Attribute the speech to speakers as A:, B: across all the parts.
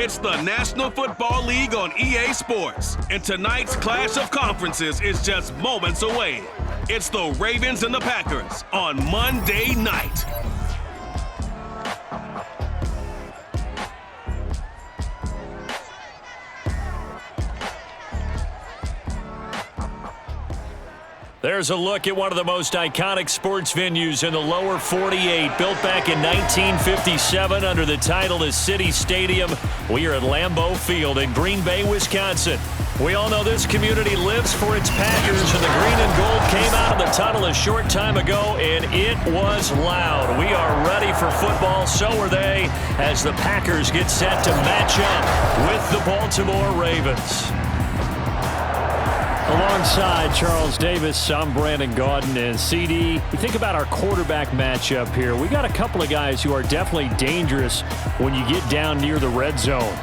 A: It's the National Football League on EA Sports, and tonight's clash of conferences is just moments away. It's the Ravens and the Packers on Monday night.
B: There's a look at one of the most iconic sports venues in the lower 48. Built back in 1957 under the title of City Stadium. We are at Lambeau Field in Green Bay, Wisconsin. We all know this community lives for its Packers, and the green and gold came out of the tunnel a short time ago, and it was loud. We are ready for football, so are they, as the Packers get set to match up with the Baltimore Ravens. Alongside Charles Davis, I'm Brandon Gaudin, and CD. You think about our quarterback matchup here. We got a couple of guys who are definitely dangerous when you get down near the red zone.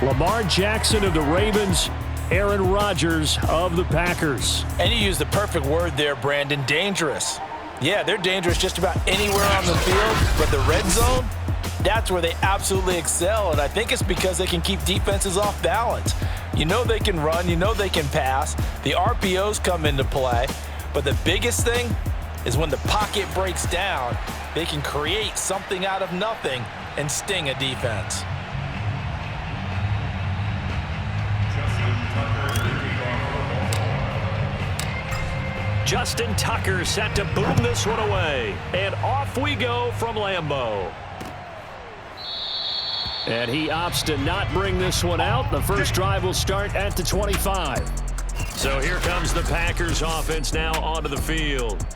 B: Lamar Jackson of the Ravens, Aaron Rodgers of the Packers.
C: And you use the perfect word there, Brandon, dangerous. Yeah, they're dangerous just about anywhere on the field, but the red zone, that's where they absolutely excel, and I think it's because they can keep defenses off balance. You know they can run, you know they can pass. The RPOs come into play, but the biggest thing is when the pocket breaks down, they can create something out of nothing and sting a defense.
B: Justin Tucker set to boom this one away, and off we go from Lambeau. And he opts to not bring this one out. The first drive will start at the 25. So here comes the Packers offense now onto the field.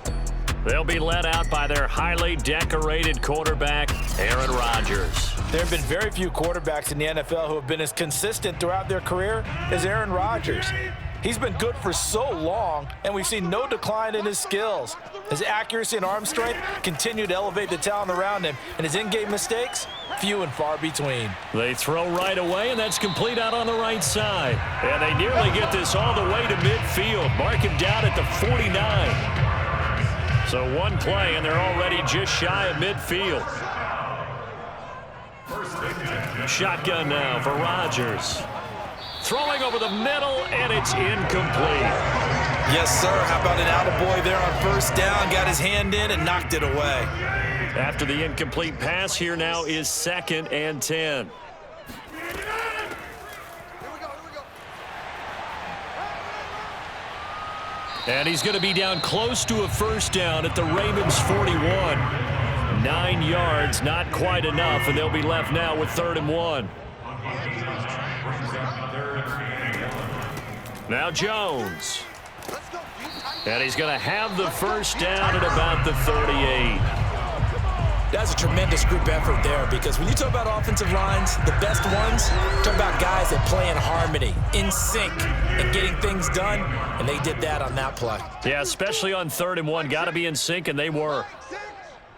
B: They'll be led out by their highly decorated quarterback, Aaron Rodgers.
C: There have been very few quarterbacks in the NFL who have been as consistent throughout their career as Aaron Rodgers. He's been good for so long, and we've seen no decline in his skills. His accuracy and arm strength continue to elevate the talent around him, and his in-game mistakes, few and far between.
B: They throw right away, and that's complete out on the right side. And they nearly get this all the way to midfield. Mark him down at the 49. So one play, and they're already just shy of midfield. Shotgun now for Rodgers. Throwing over the middle, and it's incomplete.
C: Yes, sir. How about an attaboy there on first down? Got his hand in and knocked it away.
B: After the incomplete pass, here now is 2nd and 10. And he's going to be down close to a first down at the Ravens 41. 9 yards, not quite enough, and they'll be left now with 3rd and 1. Now Jones. And he's going to have the first down at about the 38.
C: That's a tremendous group effort there, because when you talk about offensive lines, the best ones, talk about guys that play in harmony, in sync, and getting things done, and they did that on that play.
B: Yeah, especially on 3rd and 1. Got to be in sync, and they were.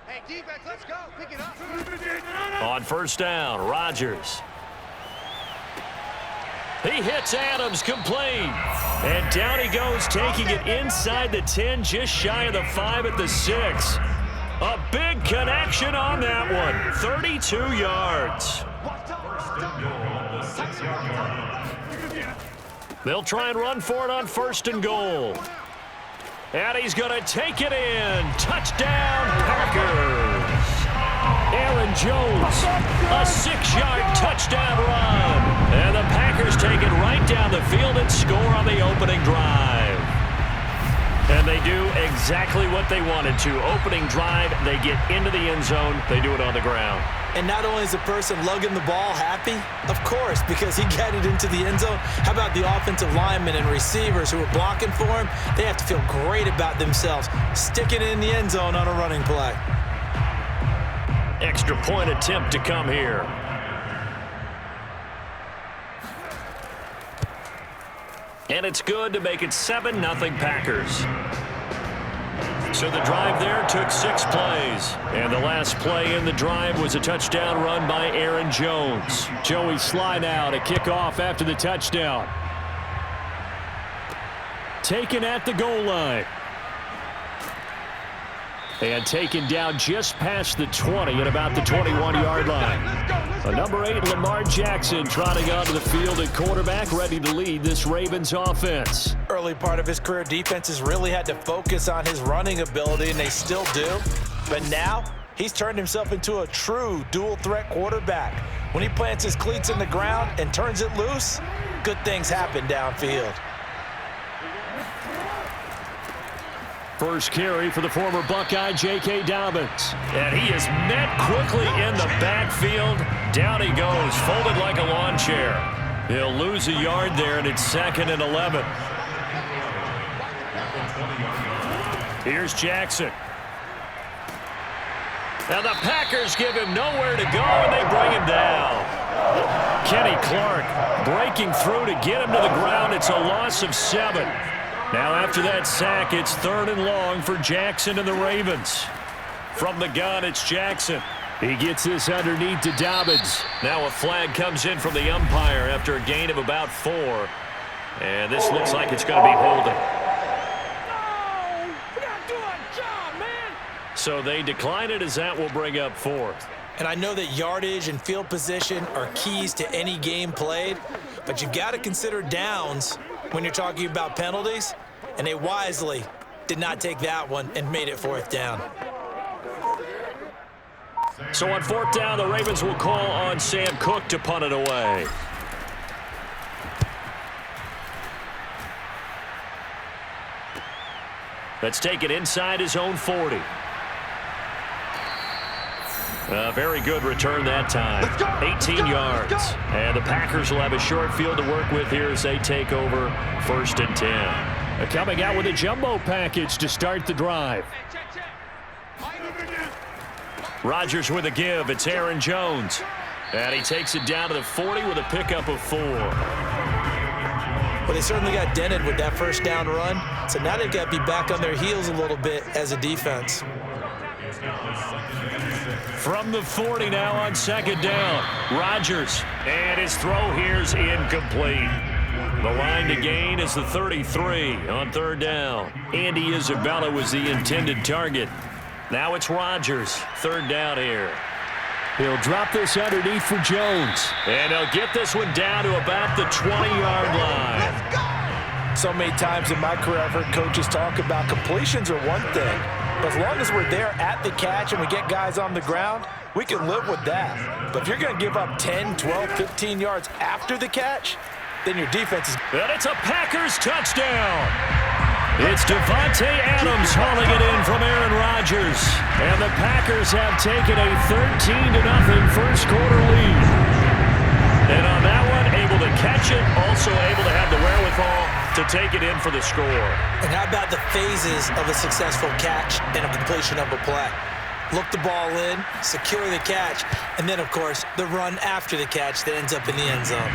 D: Hey, defense, let's go. Pick it up.
B: On first down, Rodgers. He hits Adams, complete. And down he goes, taking it inside the 10, just shy of the 5 at the 6. A big connection on that one. 32 yards. They'll try and run for it on 1st and goal. And he's going to take it in. Touchdown, Packers. Aaron Jones, a 6-yard touchdown run. And the Packers take it right down the field and score on the opening drive. And they do exactly what they wanted to. Opening drive, they get into the end zone. They do it on the ground.
C: And not only is the person lugging the ball happy, of course, because he got it into the end zone. How about the offensive linemen and receivers who are blocking for him? They have to feel great about themselves, sticking it in the end zone on a running play.
B: Extra point attempt to come here. And it's good to make it 7-0 Packers. So the drive there took 6 plays. And the last play in the drive was a touchdown run by Aaron Jones. Joey slide out, a kickoff after the touchdown. Taken at the goal line. And taken down just past the 20 at about the 21-yard line. The number 8, Lamar Jackson, trotting onto the field at quarterback, ready to lead this Ravens offense.
C: Early part of his career, defenses really had to focus on his running ability, and they still do. But now, he's turned himself into a true dual-threat quarterback. When he plants his cleats in the ground and turns it loose, good things happen downfield.
B: First carry for the former Buckeye, J.K. Dobbins. And he is met quickly in the backfield. Down he goes, folded like a lawn chair. He'll lose a yard there, and it's 2nd and 11. Here's Jackson. Now the Packers give him nowhere to go, and they bring him down. Kenny Clark breaking through to get him to the ground. It's a loss of 7. Now after that sack, it's 3rd and long for Jackson and the Ravens. From the gun, it's Jackson. He gets this underneath to Dobbins. Now a flag comes in from the umpire after a gain of about 4. And this looks like it's going to be holding. So they decline it as that will bring up 4th.
C: And I know that yardage and field position are keys to any game played, but you've got to consider downs when you're talking about penalties, and they wisely did not take that one and made it 4th down.
B: So on 4th down, the Ravens will call on Sam Cook to punt it away. Let's take it inside his own 40. A very good return that time. 18 yards. And the Packers will have a short field to work with here as they take over 1st and 10. Coming out with a jumbo package to start the drive. Rodgers with a give. It's Aaron Jones. And he takes it down to the 40 with a pickup of 4.
C: Well, they certainly got dented with that first down run. So now they've got to be back on their heels a little bit as a defense.
B: From the 40 now on 2nd down. Rodgers. And his throw here's incomplete. The line to gain is the 33 on 3rd down. Andy Isabella was the intended target. Now it's Rodgers. 3rd down here. He'll drop this underneath for Jones. And he'll get this one down to about the 20-yard line.
C: So many times in my career I've heard coaches talk about completions are one thing. But as long as we're there at the catch and we get guys on the ground, we can live with that. But if you're going to give up 10, 12, 15 yards after the catch, then your defense is...
B: And it's a Packers touchdown. It's Devontae Adams hauling it in from Aaron Rodgers. And the Packers have taken a 13-0 first quarter lead. And on that one, able to catch it, also able to have the wherewithal to take it in for the score.
C: And how about the phases of a successful catch and a completion of a play? Look the ball in, secure the catch, and then, of course, the run after the catch that ends up in the end zone.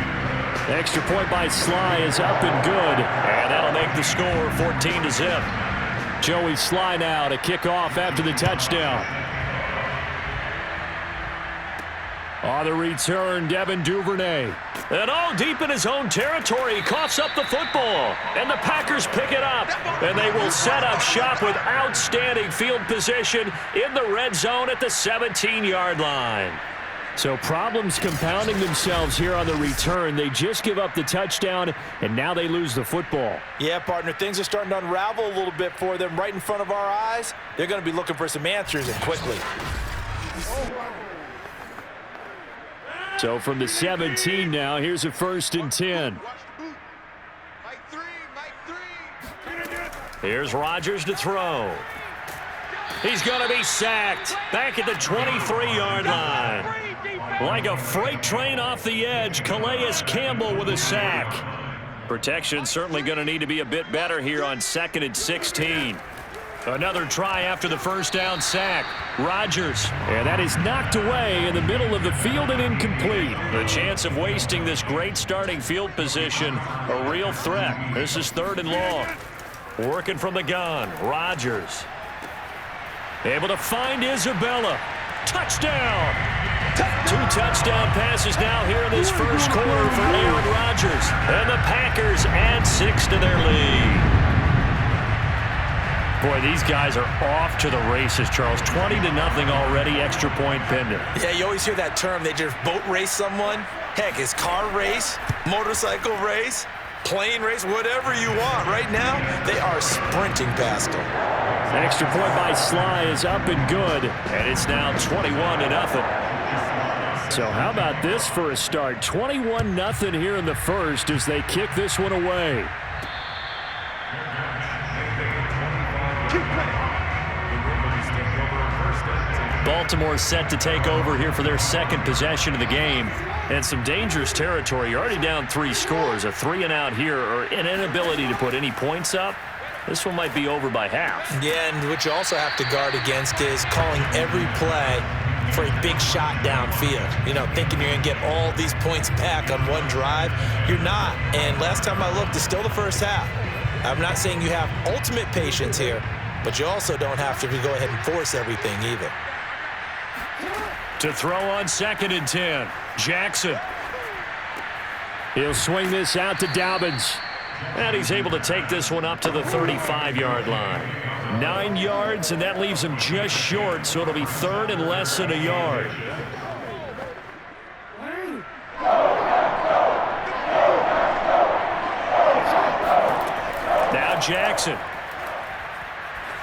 B: Extra point by Sly is up and good. And that'll make the score 14-0. Joey Sly now to kick off after the touchdown. On the return, Devin Duvernay. And all deep in his own territory, he coughs up the football. And the Packers pick it up. And they will set up shop with outstanding field position in the red zone at the 17-yard line. So problems compounding themselves here on the return. They just give up the touchdown, and now they lose the football.
C: Yeah, partner, things are starting to unravel a little bit for them right in front of our eyes. They're going to be looking for some answers, and quickly.
B: So from the 17 now, here's a 1st and 10. Here's Rodgers to throw. He's going to be sacked back at the 23-yard line. Like a freight train off the edge, Calais Campbell with a sack. Protection certainly going to need to be a bit better here on 2nd and 16. Another try after the first down sack. Rodgers. And that is knocked away in the middle of the field and incomplete. The chance of wasting this great starting field position, a real threat. This is 3rd and long. Working from the gun, Rodgers. Able to find Isabella. Touchdown! 2 touchdown passes now here in this first quarter for Aaron Rodgers. And the Packers add 6 to their lead. Boy, these guys are off to the races, Charles. 20-0 already, extra point pending.
C: Yeah, you always hear that term. They just boat race someone. Heck, it's car race, motorcycle race, plane race, whatever you want. Right now, they are sprinting past them.
B: Extra point by Sly is up and good, and it's now 21-0. So how about this for a start? 21-0 here in the first as they kick this one away. Baltimore set to take over here for their second possession of the game. And some dangerous territory. You're already down 3 scores. A 3-and-out here or an inability to put any points up. This one might be over by half.
C: Yeah, and what you also have to guard against is calling every play for a big shot downfield. You know, thinking you're going to get all these points back on one drive. You're not. And last time I looked, it's still the first half. I'm not saying you have ultimate patience here, but you also don't have to go ahead and force everything either.
B: To throw on 2nd and 10, Jackson. He'll swing this out to Dobbins. And he's able to take this one up to the 35-yard line. 9 yards, and that leaves him just short, so it'll be 3rd and less than a yard. Now Jackson.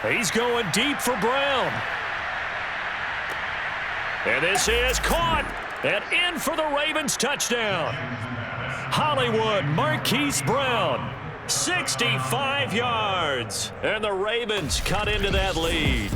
B: He's going deep for Brown. And this is caught and in for the Ravens touchdown. Hollywood Marquise Brown, 65 yards. And the Ravens cut into that lead.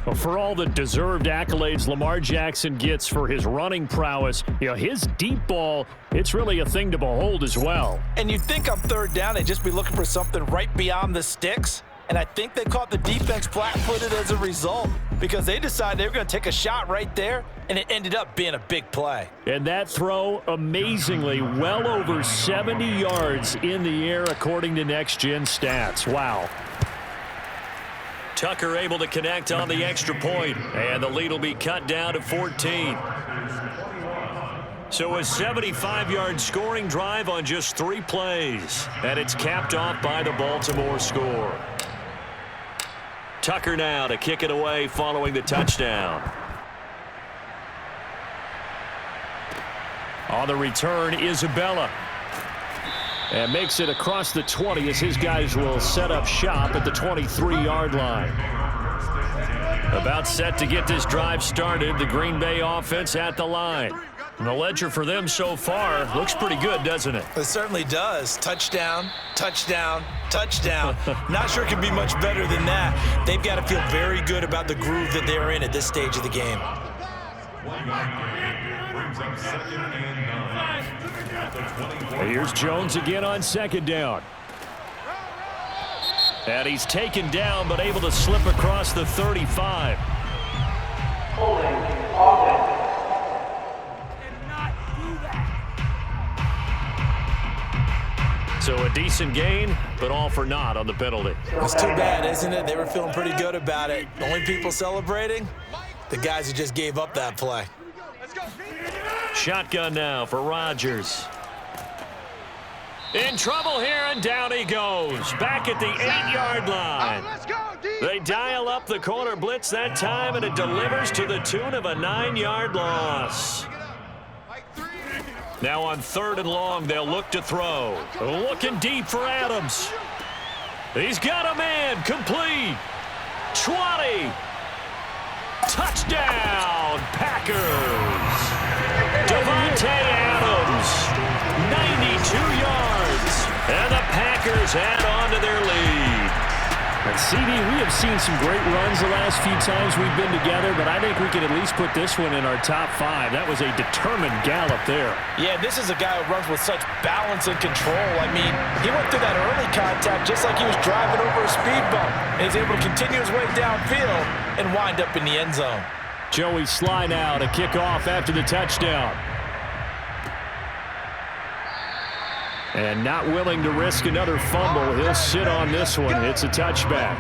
B: Well, for all the deserved accolades Lamar Jackson gets for his running prowess, you know, his deep ball, it's really a thing to behold as well.
C: And you think on 3rd down, they'd just be looking for something right beyond the sticks. And I think they caught the defense flat-footed as a result because they decided they were going to take a shot right there, and it ended up being a big play.
B: And that throw, amazingly, well over 70 yards in the air according to Next Gen Stats. Wow. Tucker able to connect on the extra point, and the lead will be cut down to 14. So a 75-yard scoring drive on just 3 plays, and it's capped off by the Baltimore score. Tucker now to kick it away following the touchdown. On the return, Isabella. And makes it across the 20 as his guys will set up shop at the 23-yard line. About set to get this drive started, the Green Bay offense at the line. And the ledger for them so far looks pretty good, doesn't it?
C: It certainly does. Touchdown, touchdown, touchdown. Not sure it can be much better than that. They've got to feel very good about the groove that they're in at this stage of the game.
B: Here's Jones again on 2nd down. And he's taken down but able to slip across the 35. So a decent gain, but all for naught on the penalty.
C: It's too bad, isn't it? They were feeling pretty good about it. The only people celebrating, the guys who just gave up that play.
B: Shotgun now for Rodgers. In trouble here, and down he goes. Back at the 8-yard line. They dial up the corner blitz that time, and it delivers to the tune of a 9-yard loss. Now on 3rd and long, they'll look to throw. Looking deep for Adams. He's got a man. Complete. 20. Touchdown, Packers. Devontae Adams, 92 yards. And the Packers add on to their lead. And CD, we have seen some great runs the last few times we've been together, but I think we can at least put this one in our top 5. That was a determined gallop there.
C: Yeah, this is a guy who runs with such balance and control. I mean, he went through that early contact just like he was driving over a speed bump. And he's able to continue his way downfield and wind up in the end zone.
B: Joey Sly now to kick off after the touchdown. And not willing to risk another fumble. He'll sit on this one. It's a touchback.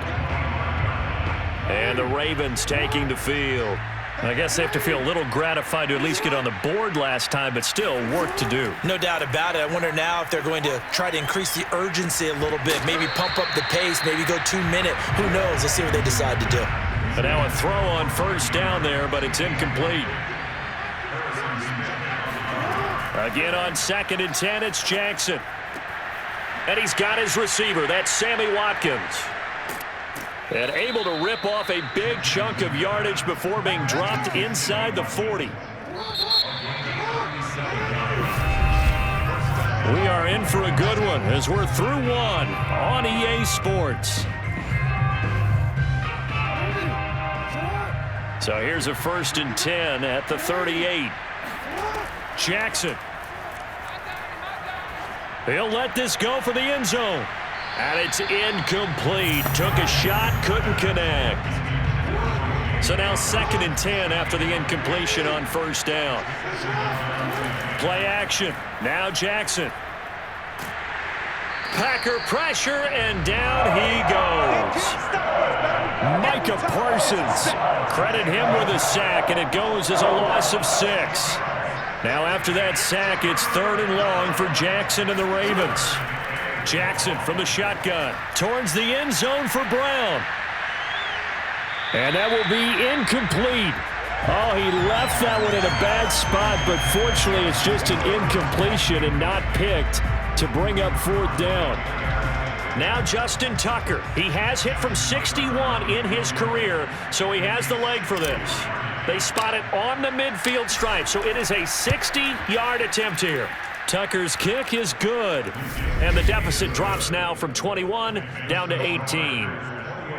B: And the Ravens taking the field. I guess they have to feel a little gratified to at least get on the board last time, but still work to do.
C: No doubt about it. I wonder now if they're going to try to increase the urgency a little bit, maybe pump up the pace, maybe go 2 minute. Who knows? Let's see what they decide to do.
B: But now a throw on first down there, but it's incomplete. Again on 2nd and 10, it's Jackson. And he's got his receiver. That's Sammy Watkins. And able to rip off a big chunk of yardage before being dropped inside the 40. We are in for a good one as we're through one on EA Sports. So here's a 1st and 10 at the 38. Jackson. He'll let this go for the end zone. And it's incomplete. Took a shot, couldn't connect. So now 2nd and 10 after the incompletion on first down. Play action. Now Jackson. Packer pressure, and down he goes. Micah Parsons. Credit him with a sack, and it goes as a loss of 6. Now after that sack, it's 3rd and long for Jackson and the Ravens. Jackson from the shotgun towards the end zone for Brown. And that will be incomplete. Oh, he left that one in a bad spot, but fortunately it's just an incompletion and not picked to bring up 4th down. Now Justin Tucker. He has hit from 61 in his career, so he has the leg for this. They spot it on the midfield stripe, so it is a 60-yard attempt here. Tucker's kick is good. And the deficit drops now from 21 down to 18.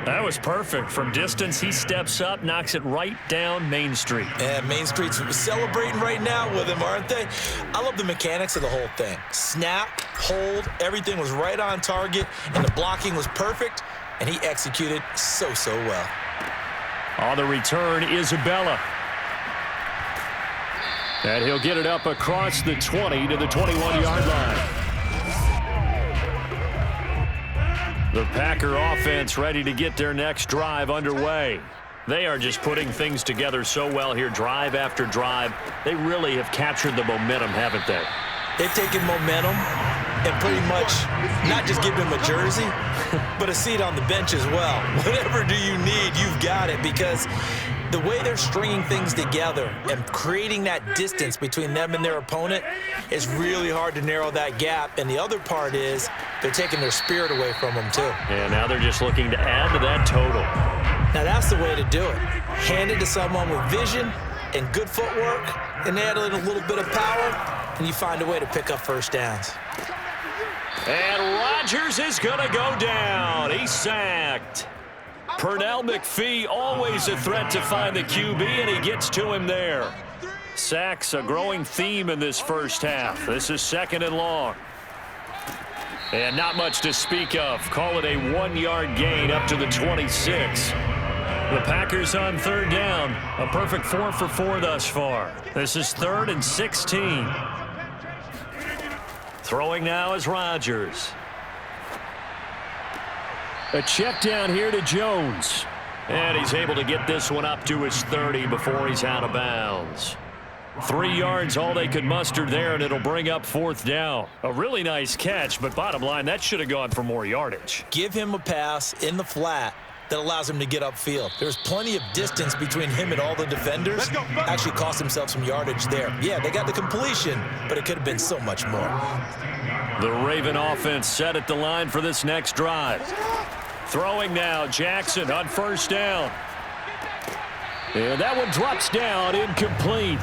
B: That was perfect. From distance, he steps up, knocks it right down Main Street.
C: Yeah, Main Street's celebrating right now with him, aren't they? I love the mechanics of the whole thing. Snap, hold, everything was right on target, and the blocking was perfect, and he executed so well.
B: On the return, Isabella. And he'll get it up across the 20 to the 21-yard line. The Packer offense ready to get their next drive underway. They are just putting things together so well here, drive after drive. They really have captured the momentum, haven't they?
C: They've taken momentum and pretty much not just give them a jersey, but a seat on the bench as well. Whatever do you need, you've got it, because the way they're stringing things together and creating that distance between them and their opponent is really hard to narrow that gap. And the other part is they're taking their spirit away from them, too.
B: And now they're just looking to add to that total.
C: Now, that's the way to do it. Hand it to someone with vision and good footwork, and add in a little bit of power, and you find a way to pick up first downs.
B: And Rodgers is going to go down. He's sacked. Pernell McPhee, always a threat to find the QB, and he gets to him there. Sacks, a growing theme in this first half. This is 2nd and long. And not much to speak of. Call it a 1-yard gain up to the 26. The Packers on 3rd down. A perfect 4 for 4 thus far. This is 3rd and 16. Throwing now is Rodgers. A check down here to Jones. And he's able to get this one up to his 30 before he's out of bounds. 3 yards, all they could muster there, and it'll bring up 4th down. A really nice catch, but bottom line, that should have gone for more yardage.
C: Give him a pass in the flat that allows him to get upfield. There's plenty of distance between him and all the defenders. Actually cost himself some yardage there. Yeah, they got the completion, but it could have been so much more.
B: The Raven offense set at the line for this next drive. Throwing now, Jackson on 1st down. And that one drops down, incomplete.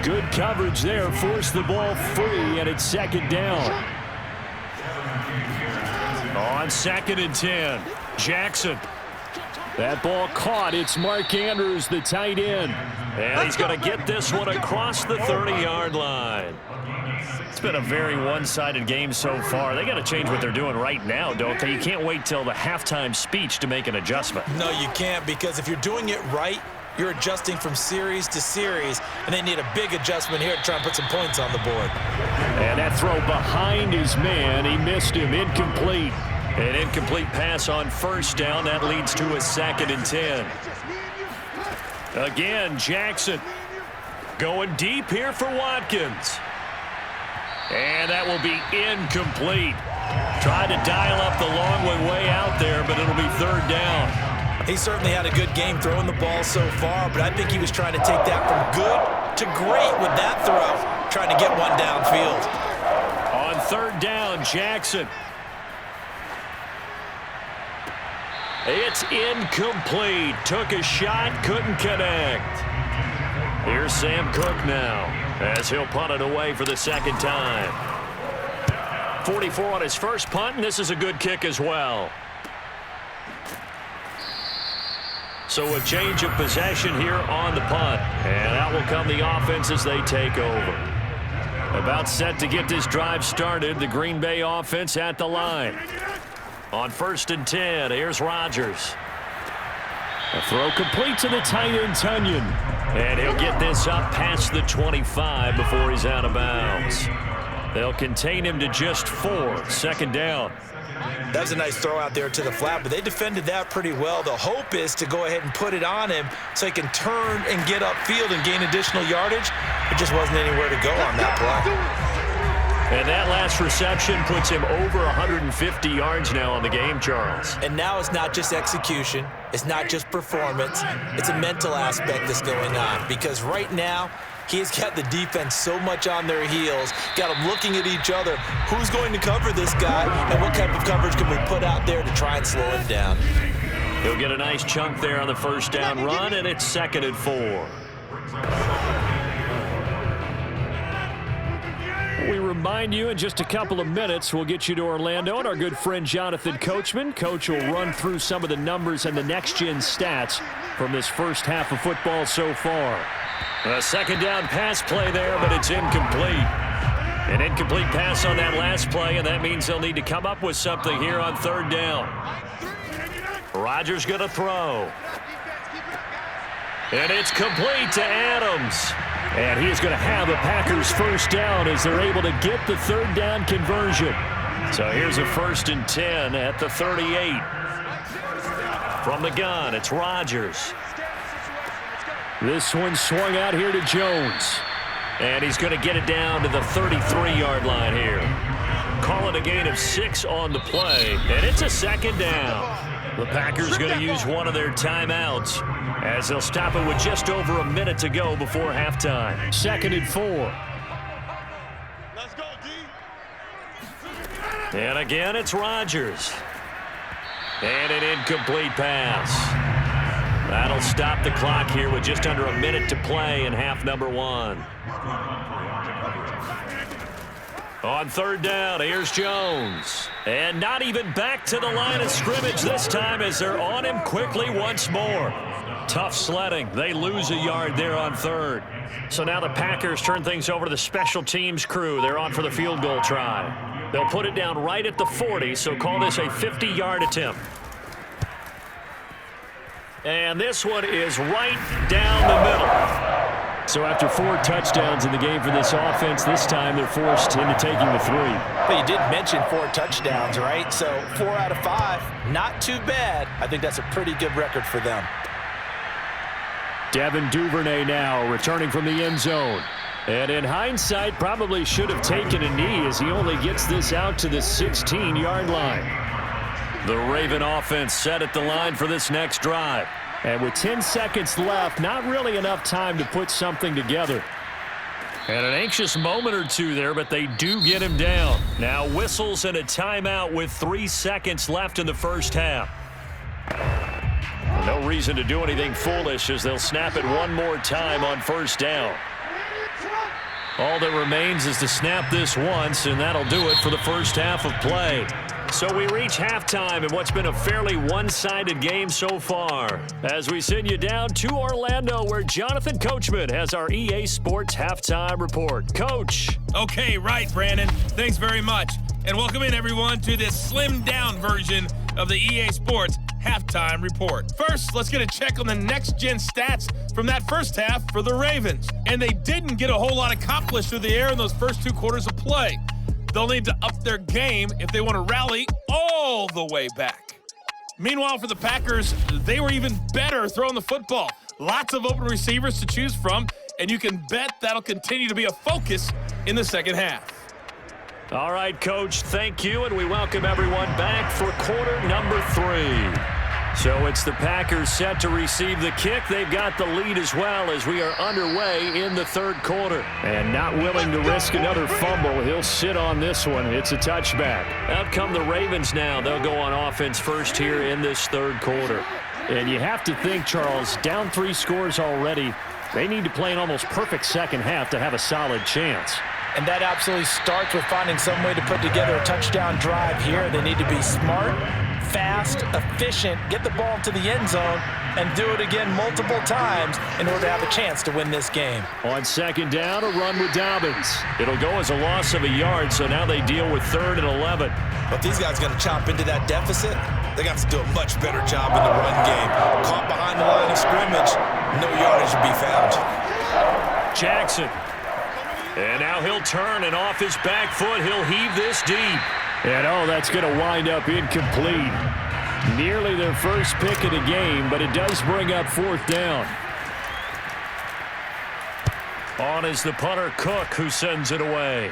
B: Good coverage there, forced the ball free, and it's 2nd down. On 2nd and 10, Jackson. That ball caught. It's Mark Andrews, the tight end. And he's going to get this one across the 30-yard line. It's been a very one-sided game so far. They got to change what they're doing right now, don't they? You can't wait till the halftime speech to make an adjustment.
C: No, you can't, because if you're doing it right, you're adjusting from series to series, and they need a big adjustment here to try and put some points on the board.
B: And that throw behind his man. He missed him. Incomplete. An incomplete pass on 1st down. That leads to a 2nd and 10. Again, Jackson going deep here for Watkins. And that will be incomplete. Tried to dial up the long way out there, but it'll be third down.
C: He certainly had a good game throwing the ball so far, but I think he was trying to take that from good to great with that throw, trying to get one downfield.
B: On third down, Jackson. It's incomplete. Took a shot, couldn't connect. Here's Sam Cook now, as he'll punt it away for the second time. 44 on his first punt, and this is a good kick as well. So a change of possession here on the punt. And out will come the offense as they take over. About set to get this drive started, the Green Bay offense at the line. On 1st and 10, here's Rodgers. A throw complete to the tight end, Tunyon. And he'll get this up past the 25 before he's out of bounds. They'll contain him to just 4. Second down.
C: That was a nice throw out there to the flat, but they defended that pretty well. The hope is to go ahead and put it on him so he can turn and get upfield and gain additional yardage. It just wasn't anywhere to go on that play.
B: And that last reception puts him over 150 yards now on the game, Charles.
C: And now it's not just execution. It's not just performance. It's a mental aspect that's going on, because right now he's got the defense so much on their heels, got them looking at each other. Who's going to cover this guy, and what type of coverage can we put out there to try and slow him down?
B: He'll get a nice chunk there on the first down run, and it's 2nd and 4. We remind you in just a couple of minutes we'll get you to Orlando and our good friend Jonathan Coachman. Coach will run through some of the numbers and the next-gen stats from this first half of football so far. A second down pass play there, but it's incomplete. An incomplete pass on that last play, and that means they'll need to come up with something here on third down. Rodgers going to throw. And it's complete to Adams. And he is going to have the Packers first down as they're able to get the third down conversion. So here's a 1st and 10 at the 38. From the gun, it's Rodgers. This one swung out here to Jones. And he's going to get it down to the 33-yard line here. Call it a gain of 6 on the play. And it's a second down. The Packers going to use one of their timeouts as they'll stop it with just over a minute to go before halftime. 2nd and 4.
D: Let's go, D.
B: And again, it's Rodgers. And an incomplete pass. That'll stop the clock here with just under a minute to play in half number 1. On third down, here's Jones. And not even back to the line of scrimmage this time as they're on him quickly once more. Tough sledding. They lose a yard there on third. So now the Packers turn things over to the special teams crew. They're on for the field goal try. They'll put it down right at the 40, so call this a 50-yard attempt. And this one is right down the middle. So after 4 touchdowns in the game for this offense, this time they're forced into taking the 3.
C: But you did mention 4 touchdowns, right? So 4 out of 5, not too bad. I think that's a pretty good record for them.
B: Devin Duvernay now returning from the end zone. And in hindsight, probably should have taken a knee as he only gets this out to the 16-yard line. The Raven offense set at the line for this next drive. And with 10 seconds left, not really enough time to put something together. And an anxious moment or two there, but they do get him down. Now whistles and a timeout with 3 seconds left in the first half. No reason to do anything foolish as they'll snap it one more time on first down. All that remains is to snap this once, and that'll do it for the first half of play. So we reach halftime in what's been a fairly one-sided game so far, as we send you down to Orlando where Jonathan Coachman has our EA Sports Halftime Report. Coach.
E: Okay, right, Brandon. Thanks very much. And welcome in, everyone, to this slimmed-down version of the EA Sports Halftime Report. First, let's get a check on the next-gen stats from that first half for the Ravens. And they didn't get a whole lot accomplished through the air in those first 2 quarters of play. They'll need to up their game if they want to rally all the way back. Meanwhile, for the Packers, they were even better throwing the football. Lots of open receivers to choose from, and you can bet that'll continue to be a focus in the second half.
B: All right, Coach, thank you, and we welcome everyone back for quarter number 3. So it's the Packers set to receive the kick. They've got the lead as well as we are underway in the third quarter. And not willing to risk another fumble, he'll sit on this one. It's a touchback. Out come the Ravens now. They'll go on offense first here in this third quarter. And you have to think, Charles, down 3 scores already. They need to play an almost perfect second half to have a solid chance.
C: And that absolutely starts with finding some way to put together a touchdown drive here. They need to be smart, fast, efficient, get the ball to the end zone, and do it again multiple times in order to have a chance to win this game.
B: On second down, a run with Dobbins. It'll go as a loss of a yard, so now they deal with 3rd and 11.
C: But these guys are going to chop into that deficit. They're going to have to do a much better job in the run game. Caught behind the line of scrimmage, no yardage to be found.
B: Jackson. And now he'll turn, and off his back foot, he'll heave this deep. And oh, that's going to wind up incomplete. Nearly their first pick of the game, but it does bring up 4th down. On is the punter, Cook, who sends it away.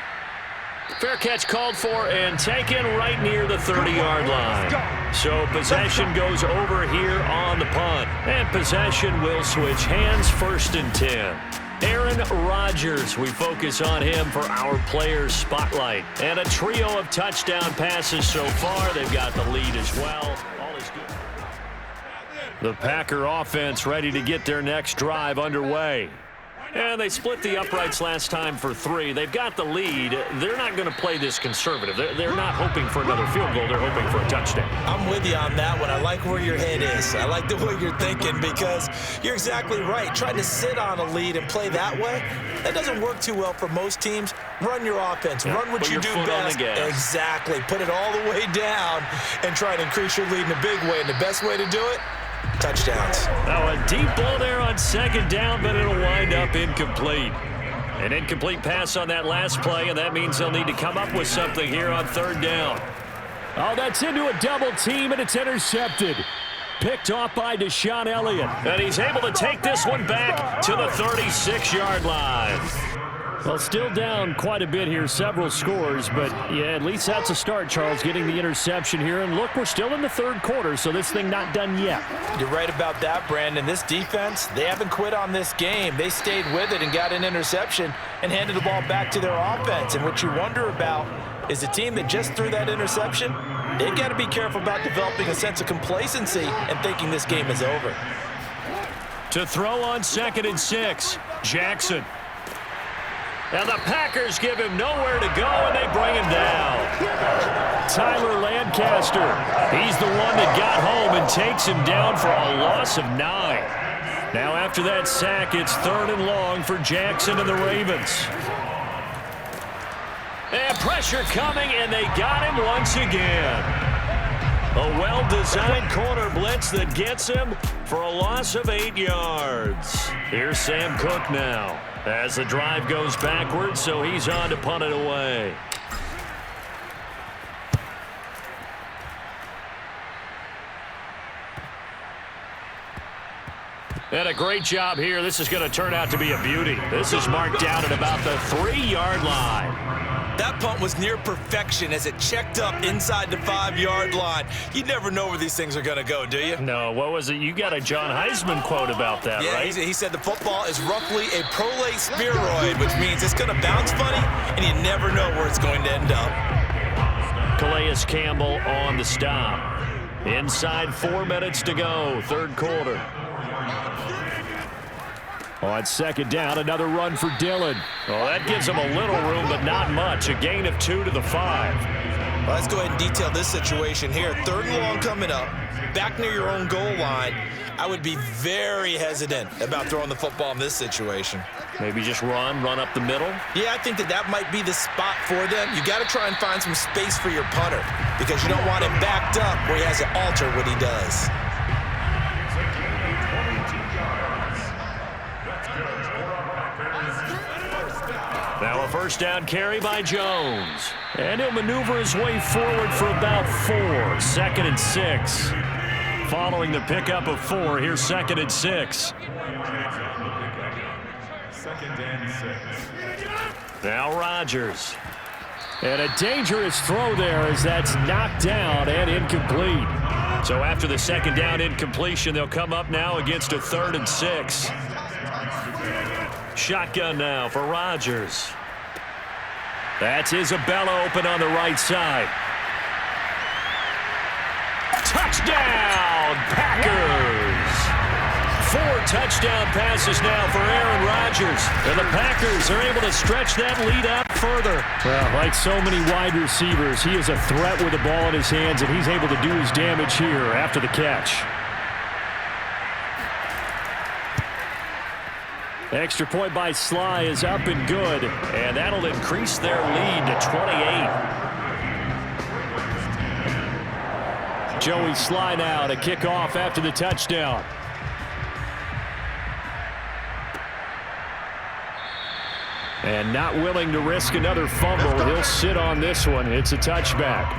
B: Fair catch called for and taken right near the 30-yard line. So possession goes over here on the punt. And possession will switch hands, 1st and 10. Aaron Rodgers, we focus on him for our players spotlight. And a trio of touchdown passes so far. They've got the lead as well. All is good. The Packer offense ready to get their next drive underway. And they split the uprights last time for 3. They've got the lead. They're not going to play this conservative. They're not hoping for another field goal. They're hoping for a touchdown.
C: I'm with you on that one. I like where your head is. I like the way you're thinking because you're exactly right. Trying to sit on a lead and play that way, that doesn't work too well for most teams. Run your offense.
B: Yeah,
C: run what you do best. Exactly. Put it all the way down and try to increase your lead in a big way. And the best way to do it, touchdowns.
B: Now a deep ball there on second down, but it'll wind up incomplete. An incomplete pass on that last play, and that means they'll need to come up with something here on 3rd down. Oh, that's into a double team, and it's intercepted. Picked off by Deshaun Elliott. And he's able to take this one back to the 36-yard line. Well, still down quite a bit here, several scores, but yeah, at least that's a start, Charles, getting the interception here. And look, we're still in the third quarter, so this thing not done yet.
C: You're right about that, Brandon. This defense, they haven't quit on this game. They stayed with it and got an interception and handed the ball back to their offense. And what you wonder about is a team that just threw that interception, they've got to be careful about developing a sense of complacency and thinking this game is over.
B: To throw on 2nd and 6, Jackson. And the Packers give him nowhere to go, and they bring him down. Tyler Lancaster, he's the one that got home and takes him down for a loss of 9. Now after that sack, it's 3rd and long for Jackson and the Ravens. And pressure coming, and they got him once again. A well-designed corner blitz that gets him for a loss of 8 yards. Here's Sam Cook now as the drive goes backwards, so he's on to punt it away. And a great job here. This is going to turn out to be a beauty. This is marked down at about the 3-yard line.
C: That punt was near perfection as it checked up inside the 5-yard line. You never know where these things are going to go, do you?
B: No, what was it? You got a John Heisman quote about that,
C: yeah,
B: right?
C: He said the football is roughly a prolate spheroid, which means it's going to bounce funny, and you never know where it's going to end up.
B: Calais Campbell on the stop. Inside 4 minutes to go, third quarter. On second down, another run for Dillon. Well, that gives him a little room, but not much. A gain of 2 to the 5.
C: Well, let's go ahead and detail this situation here. 3rd and long coming up, back near your own goal line. I would be very hesitant about throwing the football in this situation.
B: Maybe just run up the middle?
C: Yeah, I think that might be the spot for them. You got to try and find some space for your punter because you don't want him backed up where he has to alter what he does.
B: Now a first down carry by Jones. And he'll maneuver his way forward for about 4. 2nd and 6. following the pickup of 4. Here's 2nd and 6. Now Rodgers.
F: And a dangerous throw there as that's knocked down and incomplete.
B: So after the 2nd down incompletion, they'll come up now against a 3rd and 6. Shotgun now for Rodgers. That's Isabella open on the right side. Touchdown, Packers! 4 touchdown passes now for Aaron Rodgers. And the Packers are able to stretch that lead out further.
F: Well, like so many wide receivers, he is a threat with the ball in his hands, and he's able to do his damage here after the catch. Extra point by Sly is up and good.
B: And that'll increase their lead to 28.
F: Joey Sly now to kick off after the touchdown. And not willing to risk another fumble. He'll sit on this one. It's a touchback.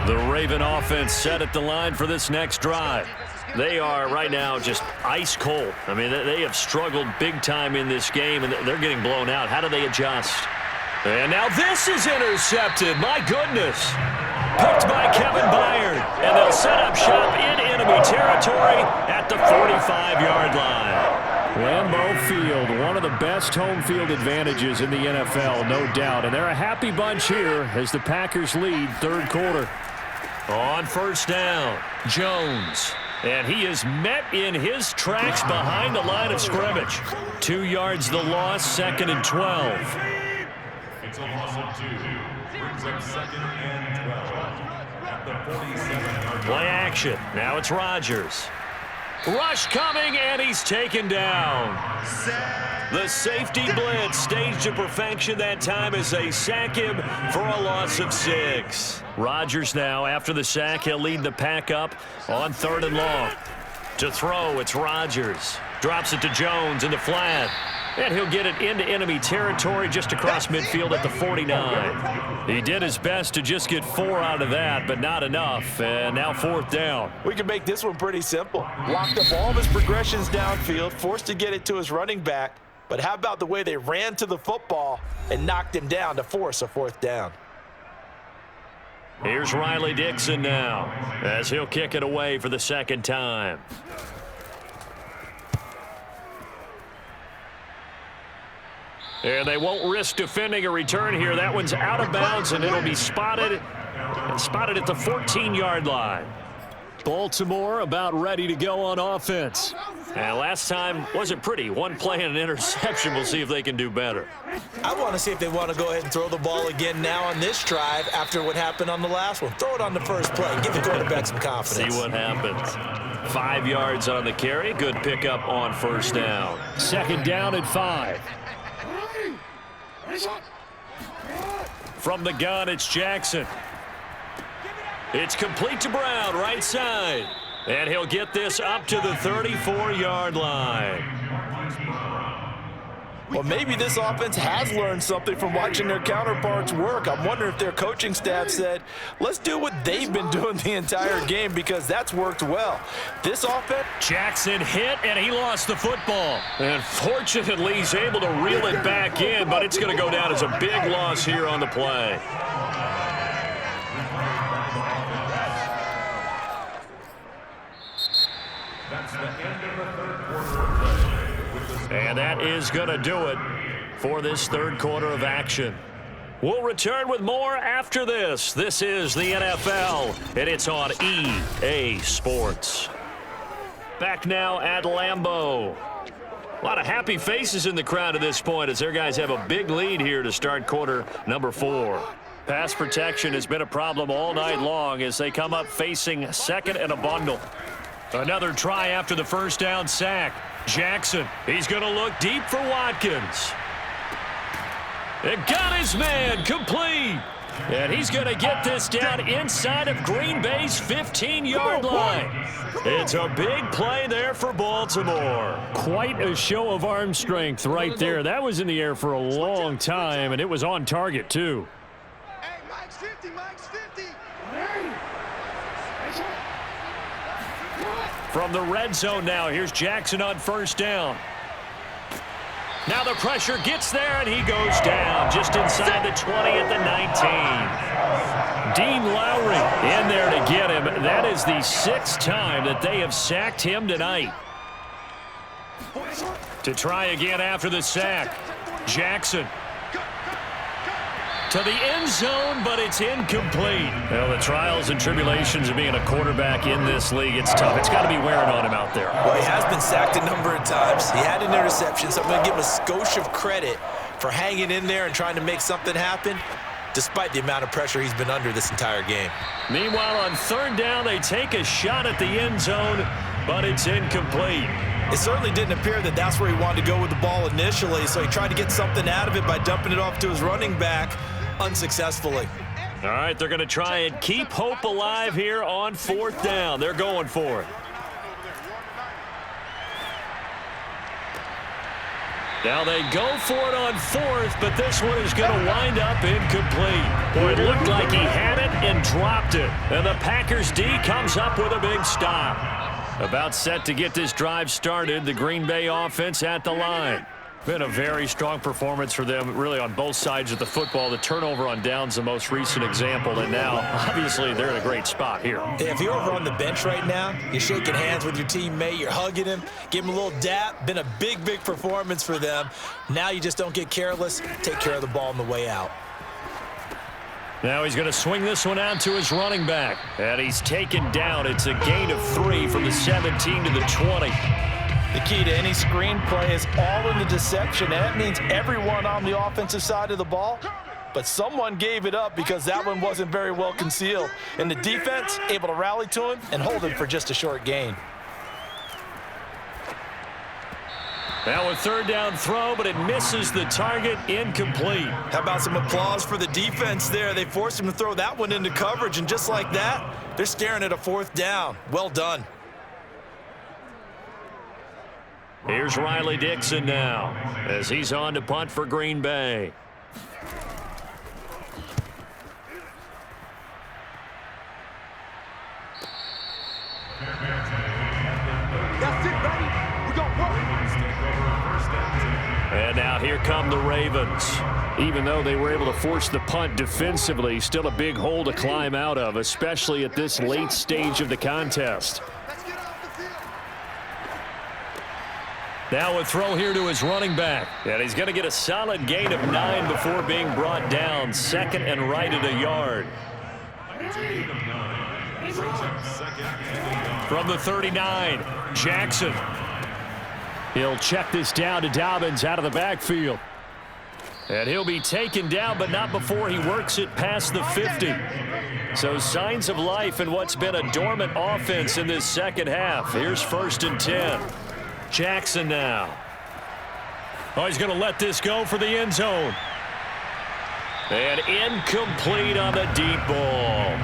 B: The Raven offense set at the line for this next drive. They are right now just ice cold. I mean, they have struggled big time in this game, and they're getting blown out. How do they adjust? And now this is intercepted. My goodness. Picked by Kevin Byard. And they'll set up shop in enemy territory at the 45-yard line.
F: Lambeau Field, one of the best home field advantages in the NFL, no doubt. And they're a happy bunch here as the Packers lead 3rd quarter.
B: On 1st down, Jones. And he is met in his tracks behind the line of scrimmage. 2 yards the loss, 2nd and 12.
G: It's a loss of 2. Brings up 2nd and 12 at the 47-yard line.
B: Play action. Now it's Rodgers. Rush coming, and he's taken down. The safety blitz staged to perfection that time as they sack him for a loss of 6. Rodgers now, after the sack, he'll lead the pack up on 3rd and long. To throw, it's Rodgers. Drops it to Jones in the flat. And he'll get it into enemy territory just across midfield at the 49. He did his best to just get 4 out of that, but not enough. And now 4th down.
C: We can make this one pretty simple. Locked up all of his progressions downfield, forced to get it to his running back. But how about the way they ran to the football and knocked him down to force a 4th down?
B: Here's Riley Dixon now as he'll kick it away for the 2nd time. And they won't risk defending a return here. That one's out of bounds, and it'll be spotted at the 14-yard line.
F: Baltimore about ready to go on offense.
B: And last time wasn't pretty. 1 play and an interception. We'll see if they can do better.
C: I want to see if they want to go ahead and throw the ball again now on this drive after what happened on the last one. Throw it on the first play. Give the quarterback some confidence.
B: See what happens. 5 yards on the carry. Good pickup on 1st down.
F: 2nd down and 5.
B: From the gun, it's Jackson. It's complete to Brown, right side. And he'll get this up to the 34-yard line.
C: Well, maybe this offense has learned something from watching their counterparts work. I'm wondering if their coaching staff said, let's do what they've been doing the entire game because that's worked well. This offense...
B: Jackson hit, and he lost the football. And fortunately, he's able to reel it back in, but it's going to go down as a big loss here on the play.
G: That's the end of the 3rd quarter of play.
B: And that is going to do it for this 3rd quarter of action. We'll return with more after this. This is the NFL, and it's on EA Sports. Back now at Lambeau. A lot of happy faces in the crowd at this point as their guys have a big lead here to start quarter number 4. Pass protection has been a problem all night long as they come up facing 2nd and a bundle. Another try after the 1st down sack. Jackson, he's going to look deep for Watkins. And got his man complete. And he's going to get this down inside of Green Bay's 15-yard line. It's a big play there for Baltimore.
F: Quite a show of arm strength right there. That was in the air for a long time, and it was on target, too.
D: Hey, Mike's 50, Mike's 50.
B: From the red zone now, here's Jackson on first down. Now the pressure gets there, and he goes down just inside the 20 at the 19. Dean Lowry in there to get him. That is the 6th time that they have sacked him tonight. To try again after the sack. Jackson. To the end zone, but it's incomplete. Well, the trials and tribulations of being a quarterback in this league, it's tough. It's got to be wearing on him out there.
C: Well, he has been sacked a number of times. He had an interception, so I'm going to give him a skosh of credit for hanging in there and trying to make something happen, despite the amount of pressure he's been under this entire game.
B: Meanwhile, on third down, they take a shot at the end zone, but it's incomplete.
C: It certainly didn't appear that that's where he wanted to go with the ball initially, so he tried to get something out of it by dumping it off to his running back unsuccessfully.
B: All right, they're going to try and keep hope alive here on fourth down. They're going for it. Now they go for it on fourth, but this one is going to wind up incomplete. Boy, it looked like he had it and dropped it. And the Packers D comes up with a big stop. About set to get this drive started, the Green Bay offense at the line. Been a very strong performance for them, really, on both sides of the football. The turnover on downs, the most recent example, and now, obviously, they're in a great spot here.
C: Hey, if you're over on the bench right now, you're shaking hands with your teammate, you're hugging him, give him a little dap. Been a big, big performance for them. Now you just don't get careless. Take care of the ball on the way out.
B: Now he's going to swing this one out to his running back, and he's taken down. It's a gain of 3 from the 17 to the 20.
C: The key to any screen play is all in the deception. That means everyone on the offensive side of the ball, but someone gave it up because that one wasn't very well concealed. And the defense able to rally to him and hold him for just a short gain.
B: Now a third down throw, but it misses the target, incomplete.
C: How about some applause for the defense there? They forced him to throw that one into coverage, and just like that, they're staring at a fourth down. Well done.
B: Here's Riley Dixon now as he's on to punt for Green Bay.
D: That's it, baby. We're going to work.
B: And now here come the Ravens. Even though they were able to force the punt defensively, still a big hole to climb out of, especially at this late stage of the contest. Now a throw here to his running back. And he's going to get a solid gain of 9 before being brought down. Second and right at a yard. From the 39, Jackson. He'll check this down to Dobbins out of the backfield. And he'll be taken down, but not before he works it past the 50. So signs of life in what's been a dormant offense in this second half. Here's 1st and 10. Jackson now. Oh, he's going to let this go for the end zone. And incomplete on the deep ball.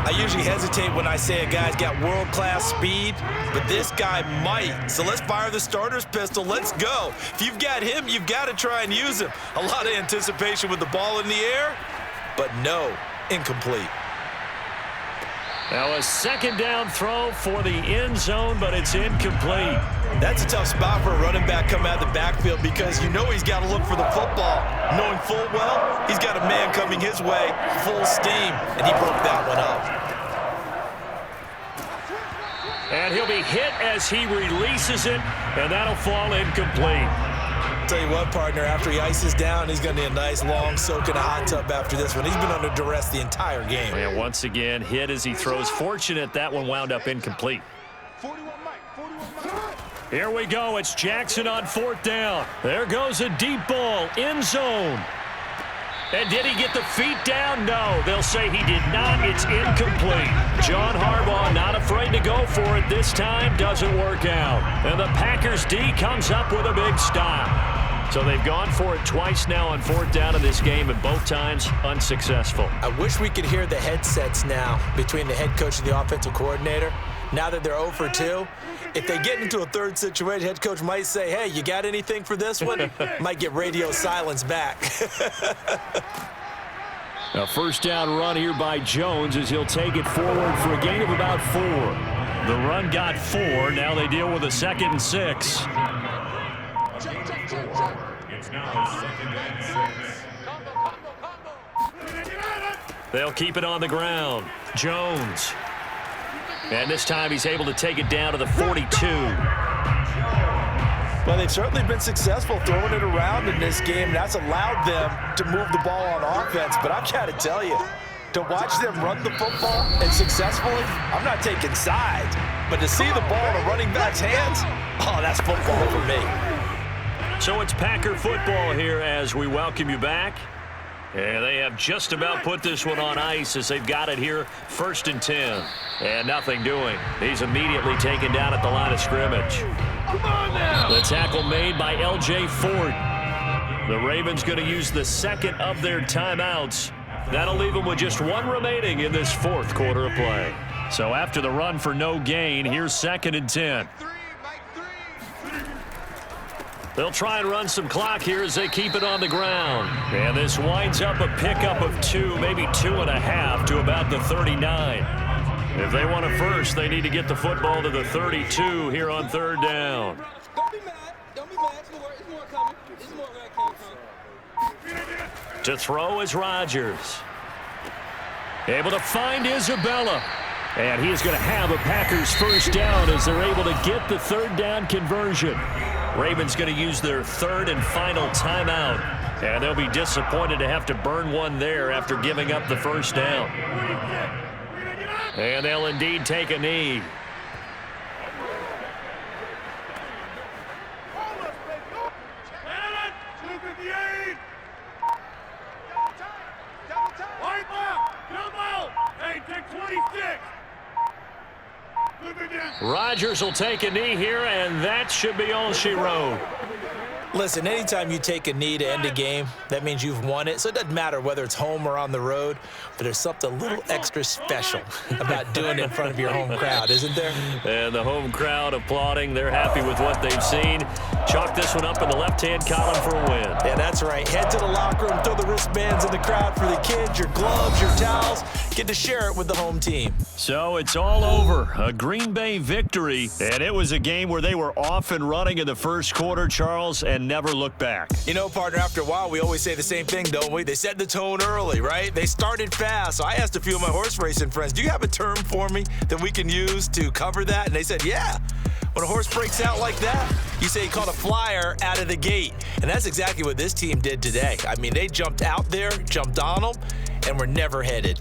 C: I usually hesitate when I say a guy's got world-class speed, but this guy might. So let's fire the starter's pistol. Let's go. If you've got him, you've got to try and use him. A lot of anticipation with the ball in the air, but no, incomplete.
B: Now a second down throw for the end zone, but it's incomplete.
C: That's a tough spot for a running back coming out of the backfield because you know he's got to look for the football, knowing full well he's got a man coming his way, full steam, and he broke that one up.
B: And he'll be hit as he releases it, and that'll fall incomplete.
C: Tell you what, partner, after he ices down, he's going to need a nice long soak in a hot tub after this one. He's been under duress the entire game.
B: And once again, hit as he throws. Fortunate that one wound up incomplete.
D: 41 Mike.
B: Here we go. It's Jackson on 4th down. There goes a deep ball, end zone. And did he get the feet down? No, they'll say he did not. It's incomplete. John Harbaugh not afraid to go for it this time. Doesn't work out. And the Packers D comes up with a big stop. So they've gone for it twice now on 4th down in this game, and both times unsuccessful.
C: I wish we could hear the headsets now between the head coach and the offensive coordinator. Now that they're 0 for 2, if they get into a third situation, head coach might say, hey, you got anything for this one? Might get radio silence back.
F: A first down run here by Jones as he'll take it forward for a gain of about 4. The run got 4. Now they deal with a 2nd and 6.
G: It's now 2nd and 6.
B: They'll keep it on the ground. Jones. And this time he's able to take it down to the 42.
C: Well, they've certainly been successful throwing it around in this game. That's allowed them to move the ball on offense. But I've got to tell you, to watch them run the football and successfully, I'm not taking sides. But to see the ball in a running back's hands, oh, that's football for me.
B: So it's Packer football here as we welcome you back. And they have just about put this one on ice as they've got it here, 1st and 10. And nothing doing. He's immediately taken down at the line of scrimmage. The tackle made by L.J. Ford. The Ravens going to use the 2nd of their timeouts. That'll leave them with just 1 remaining in this 4th quarter of play. So after the run for no gain, here's 2nd and 10. They'll try and run some clock here as they keep it on the ground. And this winds up a pickup of 2, maybe 2.5 to about the 39. If they want a first, they need to get the football to the 32 here on 3rd down.
H: Don't be mad. Don't be mad. It's more coming. It's more where I came from.
B: To throw is Rodgers. Able to find Isabella. And he is going to have a Packers first down as they're able to get the 3rd down conversion. Ravens going to use their 3rd and final timeout. And they'll be disappointed to have to burn one there after giving up the first down. And they'll indeed take a knee. Rodgers will take a knee here, and that should be all she wrote.
C: Listen, anytime you take a knee to end a game, that means you've won it. So it doesn't matter whether it's home or on the road, but there's something a little extra special about doing it in front of your home crowd, isn't there?
B: And the home crowd applauding. They're happy with what they've seen. Chalk this one up in the left-hand column for a win.
C: Yeah, that's right. Head to the locker room, throw the wristbands in the crowd for the kids, your gloves, your towels. Get to share it with the home team.
B: So it's all over. A Green Bay victory. And it was a game where they were off and running in the first quarter, Charles, and never looked back.
C: You know, partner, after a while, we always say the same thing, don't we? They set the tone early, right? They started fast. So I asked a few of my horse racing friends, do you have a term for me that we can use to cover that? And they said, yeah. When a horse breaks out like that, you say he caught a flyer out of the gate. And that's exactly what this team did today. I mean, they jumped out there, jumped on them, and were never headed.